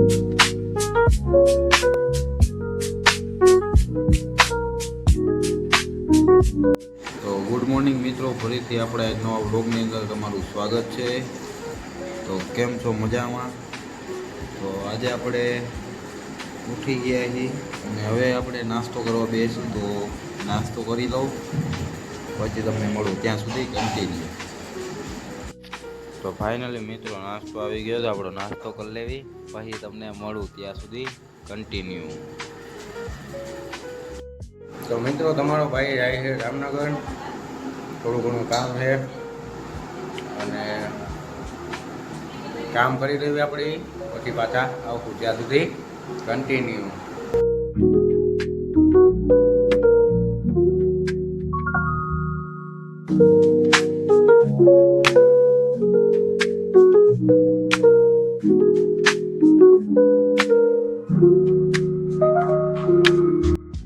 તો good morning મિત્રો, ફરીથી આપણે નવા બ્લોગની અંદર તમારું સ્વાગત છે. તો કેમ છો? મજામાં? તો આજે આપણે ઉઠી ગયા છીએ અને હવે આપણે નાસ્તો કરવા બેસીશું. તો નાસ્તો કરી લઉં, પછી તમને મળું. ત્યાં સુધી કન્ટિન્યુ. તો ફાઇનલી મિત્રો નાસ્તો આવી ગયો તો આપણો નાસ્તો કરી લેવી, પછી તમને મળું. ત્યાં સુધી કન્ટિન્યુ. તો મિત્રો તમારો ભાઈ જાય છે જામનગર, થોડું ઘણું કામ છે અને કામ કરી રહ્યું આપણે, પછી પાછા આવશું. ત્યાં સુધી કન્ટિન્યુ.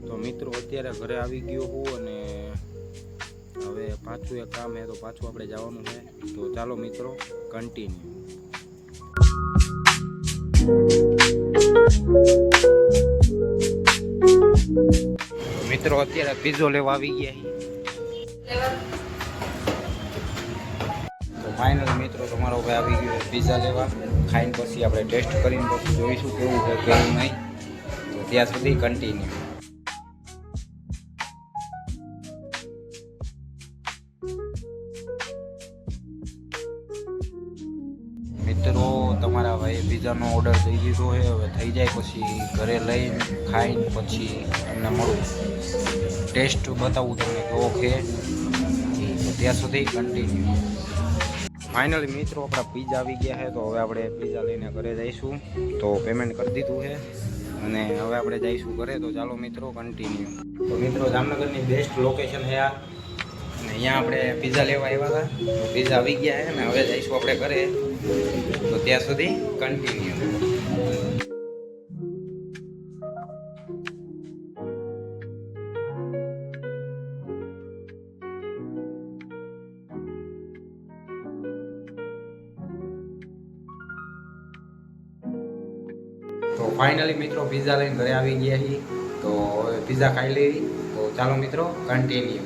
તો મિત્રો અત્યારે ઘરે આવી ગયો હું અને હવે પાછું એક કામ છે, તો પાછું આપણે જવાનું છે. તો ચાલો મિત્રો કન્ટિન્યુ. મિત્રો અત્યારે પીઝો લેવા આવી ગયા છીએ. તો ફાઇનલ મિત્રો તમારો ભાઈ આવી ગયો પીઝા લેવા. ખાઈને પછી આપણે ટેસ્ટ કરીને પછી જોઈશું કેવું છે કેવું નહીં. તો ત્યાં સુધી કન્ટિન્યુ. મિત્રો તમારા ભાઈ પીઝાનો ઓર્ડર દઈ દીધો છે. હવે થઈ જાય પછી ઘરે લઈને ખાઈને પછી તમને મળું, ટેસ્ટ બતાવું તમને કેવો છે. ત્યાં સુધી કન્ટિન્યુ. ફાઇનલી મિત્રો આપણા પીઝા આવી ગયા છે. તો હવે આપણે પીઝા લઈને ઘરે જઈશું. તો પેમેન્ટ કરી દીધું છે અને હવે આપણે જઈશું ઘરે. તો ચાલો મિત્રો કન્ટિન્યુ. તો મિત્રો જામનગરની બેસ્ટ લોકેશન છે આ, અને અહીંયા આપણે પીઝા લેવા આવ્યા હતા. તો પીઝા આવી ગયા છે ને હવે જઈશું આપણે ઘરે. તો ત્યાં સુધી કન્ટિન્યુ. તો ફાઇનલી મિત્રો પીઝા લઈને ઘરે આવી ગયા છીએ. તો હવે પીઝા ખાઈ લેવી. તો ચાલો મિત્રો કન્ટિન્યુ.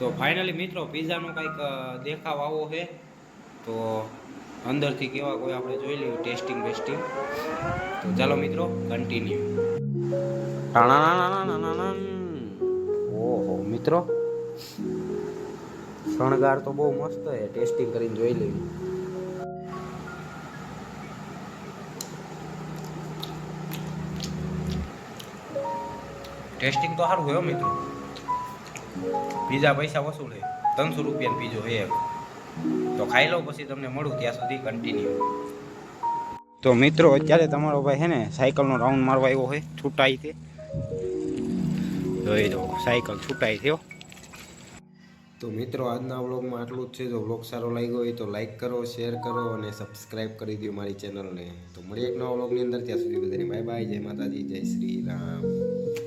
તો ફાઇનલી મિત્રો પીઝાનો કંઈક દેખાવ આવો છે. તો અંદરથી કેવા કોઈ આપણે જોઈ લઈએ, ટેસ્ટિંગ બેસ્ટિંગ. તો ચાલો મિત્રો કન્ટિન્યુ. ઓહો મિત્રો, શણગાર તો બહુ મસ્ત છે. ટેસ્ટિંગ કરીને જોઈ લેવી. ટેસ્ટિંગ તો સારું હોય મિત્રો. પીઝા પૈસા વસૂલ છે. 300 રૂપિયાનો પીઝો છે એક. તો ખાઈ લો પછી તમને મળું. ત્યાં સુધી કન્ટિન્યુ. તો મિત્રો અત્યારે તમારો ભાઈ છે ને સાયકલનો રાઉન્ડ મારવા આવ્યો હોય, છૂટાઈ તે જોઈ દો, સાયકલ છૂટાઈ થયો. તો મિત્રો આજના વ્લોગમાં આટલું જ છે. જો વ્લોગ સારો લાગ્યો હોય તો લાઈક કરો, શેર કરો અને સબસ્ક્રાઈબ કરી દો મારી ચેનલને. તો મળીએ એક નવા વ્લોગની અંદર. ત્યાં સુધી બધાને બાય બાય. જય માતાજી, જય શ્રી રામ.